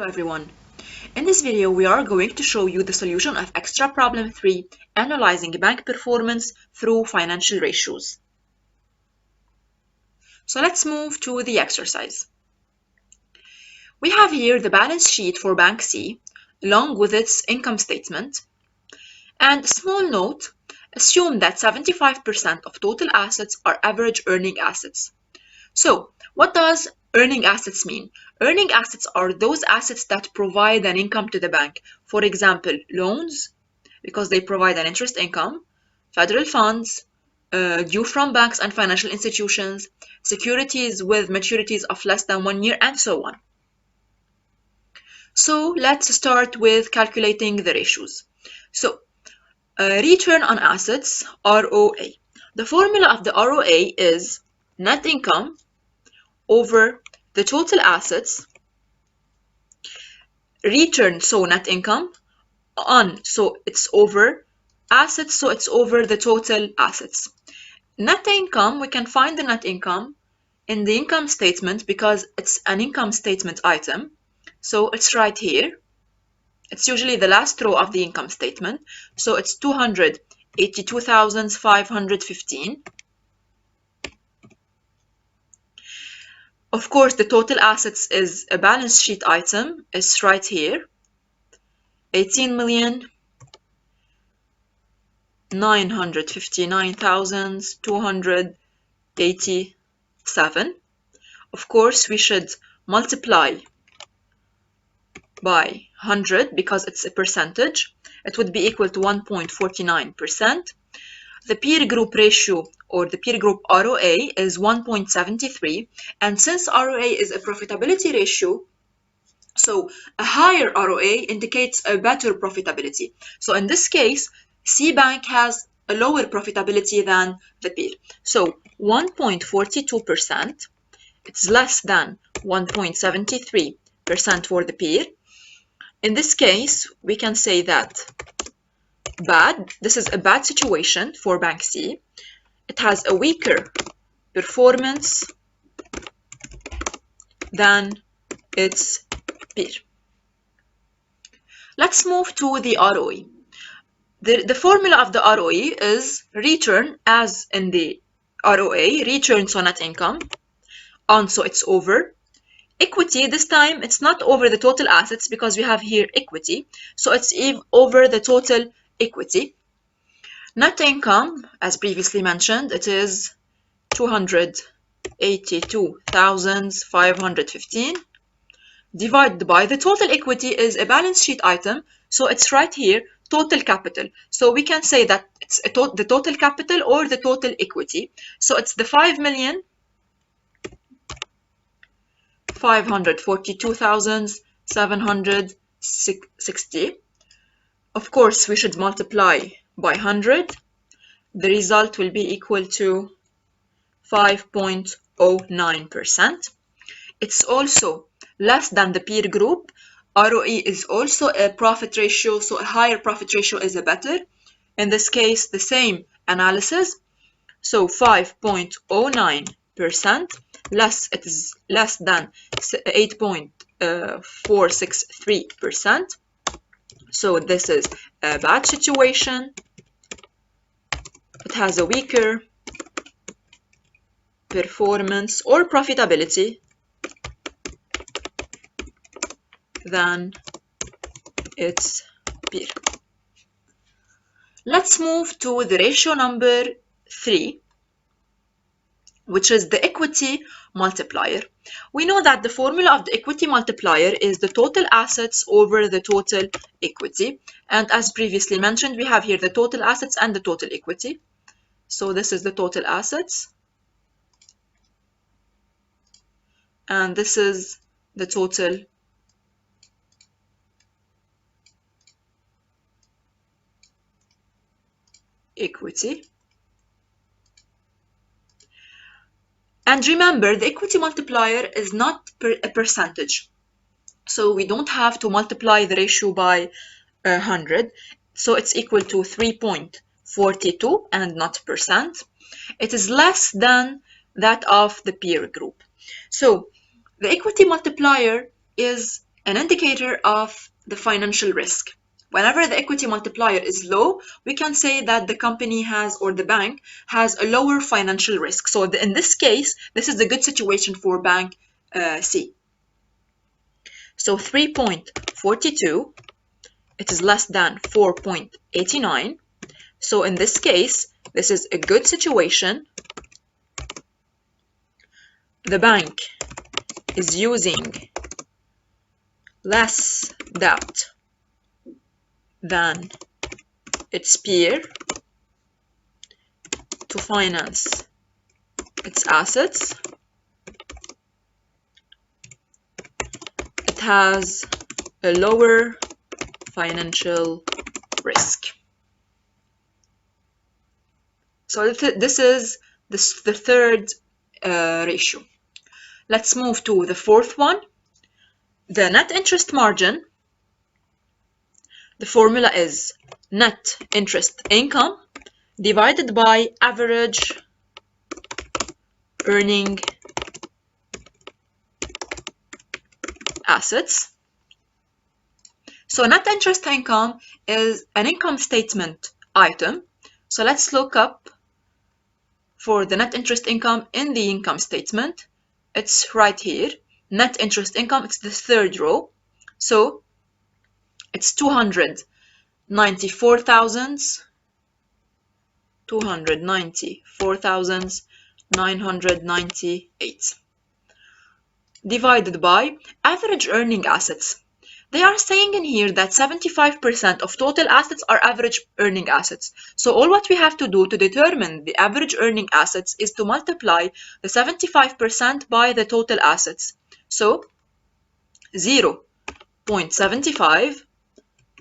everyone. In this video, we are going to show you the solution of extra problem 3, analyzing bank performance through financial ratios. So let's move to the exercise. We have here the balance sheet for Bank C, along with its income statement. And small note, assume that 75% of total assets are average earning assets. So, what does earning assets mean? Earning assets are those assets that provide an income to the bank. For example, loans, because they provide an interest income, federal funds, due from banks and financial institutions, securities with maturities of less than 1 year, and so on. So, let's start with calculating the ratios. So, return on assets, ROA. The formula of the ROA is net income over the total assets, return, so net income, on, so it's over assets, so it's over the total assets. Net income, we can find the net income in the income statement because it's an income statement item, so it's right here. It's usually the last row of the income statement, so it's 282,515. Of course, the total assets is a balance sheet item. It's right here, 18,959,287. Of course, we should multiply by 100 because it's a percentage. It would be equal to 1.49%. The peer group ratio or the peer group ROA is 1.73, and since ROA is a profitability ratio, so a higher ROA indicates a better profitability. So in this case, C Bank has a lower profitability than the peer. So 1.42%, it's less than 1.73% for the peer. In this case, we can say that this is a bad situation for Bank C. It has a weaker performance than its peer. Let's move to the ROE. The formula of the ROE is return, as in the ROA, return, so net income, on, so it's over. Equity, this time it's not over the total assets because we have here equity, so it's over the total equity. Net income, as previously mentioned, it is 282,515 divided by the total equity is a balance sheet item, so it's right here, total capital. So we can say that it's the total capital or the total equity. So it's the 5,542,760. Of course, we should multiply by 100. The result will be equal to 5.09%. It's also less than the peer group. ROE is also a profit ratio, so a higher profit ratio is a better. In this case, the same analysis. So 5.09%, it is less than 8.463%. So this is a bad situation. It has a weaker performance or profitability than its peer. Let's move to the ratio number 3, which is the equity multiplier. We know that the formula of the equity multiplier is the total assets over the total equity. And as previously mentioned, we have here the total assets and the total equity. So this is the total assets. And this is the total equity. And remember, the equity multiplier is not a percentage. So we don't have to multiply the ratio by 100. So it's equal to 3.42 and not percent. It is less than that of the peer group. So the equity multiplier is an indicator of the financial risk. Whenever the equity multiplier is low, we can say that the company has, or the bank has, a lower financial risk. So in this case, this is a good situation for bank C. So 3.42, it is less than 4.89. So in this case, this is a good situation. The bank is using less debt than its peer to finance its assets. It has a lower financial risk. So this is the third ratio. Let's move to the fourth one. The net interest margin. The formula is net interest income divided by average earning assets. So net interest income is an income statement item. So let's look up for the net interest income in the income statement. It's right here. Net interest income, it's the third row. So it's 294,998 divided by average earning assets. They are saying in here that 75% of total assets are average earning assets. So all what we have to do to determine the average earning assets is to multiply the 75% by the total assets. So 0.75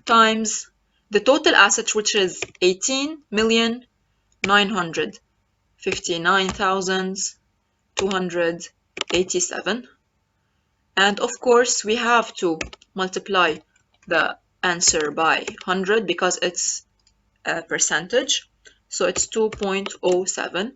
times the total assets, which is 18,959,287. And of course, we have to multiply the answer by 100 because it's a percentage. So it's 2.07.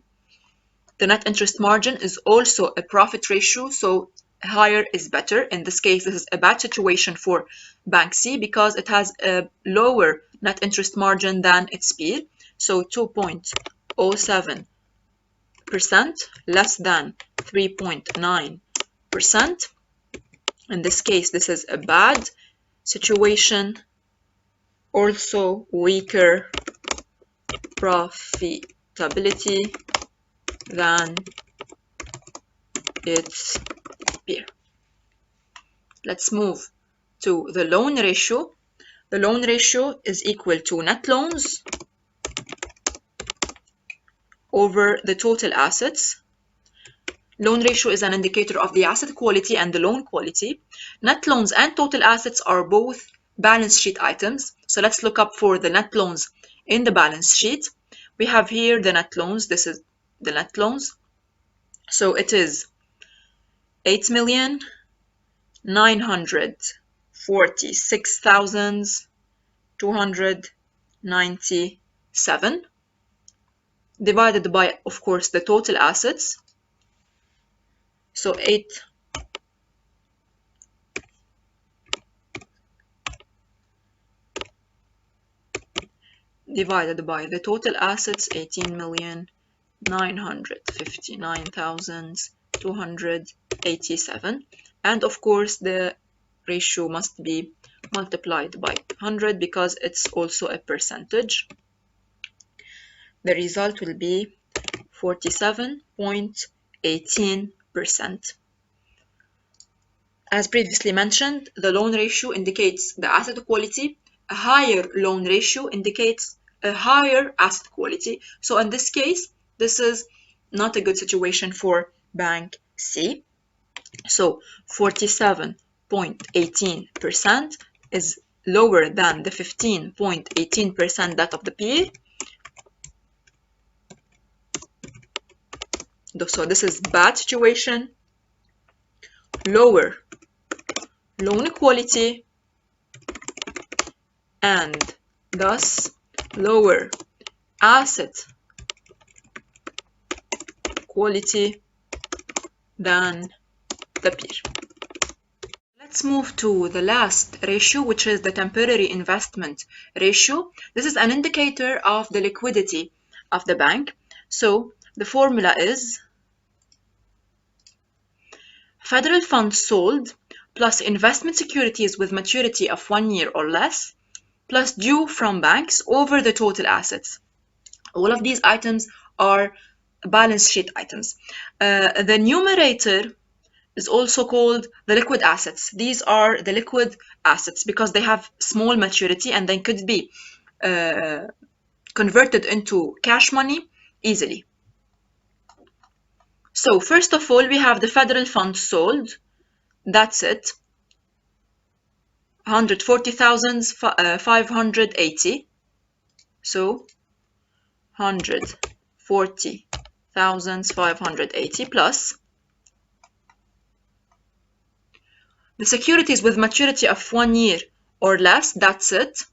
The net interest margin is also a profit ratio, so higher is better. In this case, this is a bad situation for Bank C because it has a lower net interest margin than its peer. So 2.07%, less than 3.9%. In this case, this is a bad situation. Also weaker profitability than its peer. Let's move to the loan ratio. The loan ratio is equal to net loans over the total assets. Loan ratio is an indicator of the asset quality and the loan quality. Net loans and total assets are both balance sheet items. So let's look up for the net loans in the balance sheet. We have here the net loans. This is the net loans. So it is 8,946,297 divided by, of course, the total assets. So 8 divided by the total assets, 18,959,287. And of course, the ratio must be multiplied by 100 because it's also a percentage. The result will be 47.18%. As previously mentioned, the loan ratio indicates the asset quality. A higher loan ratio indicates a higher asset quality. So in this case, this is not a good situation for Bank C. So 47.18% is lower than the 15.18% that of the peer. So this is bad situation. Lower loan quality and thus lower asset quality than the peer. let's move to the last ratio, which is the temporary investment ratio. This is an indicator of the liquidity of the bank. So the formula is federal funds sold plus investment securities with maturity of 1 year or less plus due from banks over the total assets. All of these items are balance sheet items. The numerator is also called the liquid assets. These are the liquid assets because they have small maturity and they could be converted into cash money easily. So first of all, we have the federal funds sold. That's it. 140,580. So 140,580 plus the securities with maturity of 1 year or less. That's it.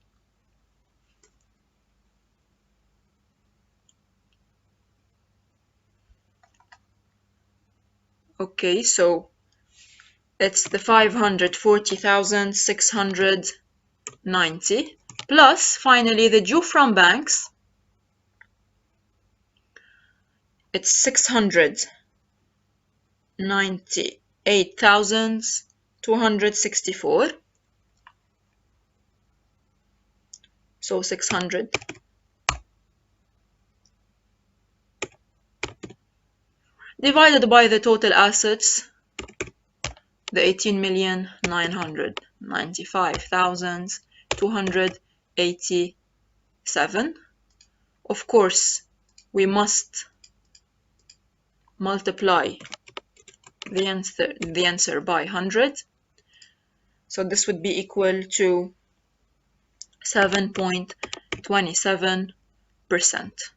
Okay, so it's the 540,690 plus finally the due from banks. It's 698,264. So 600 divided by the total assets, the 18,995,287. Of course, we must multiply the answer by 100. So this would be equal to 7.27%.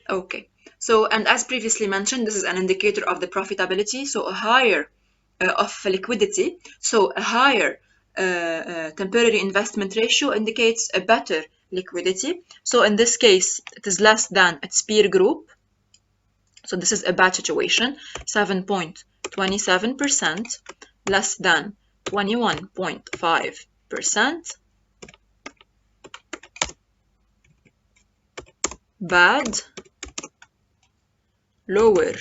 Okay, so and as previously mentioned, this is an indicator of the profitability. So a higher of liquidity. So a higher temporary investment ratio indicates a better liquidity. So in this case, it is less than its peer group. So this is a bad situation. 7.27% less than 21.5%. Bad. Lower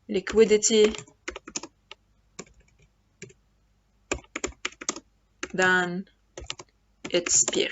liquidity than its peer.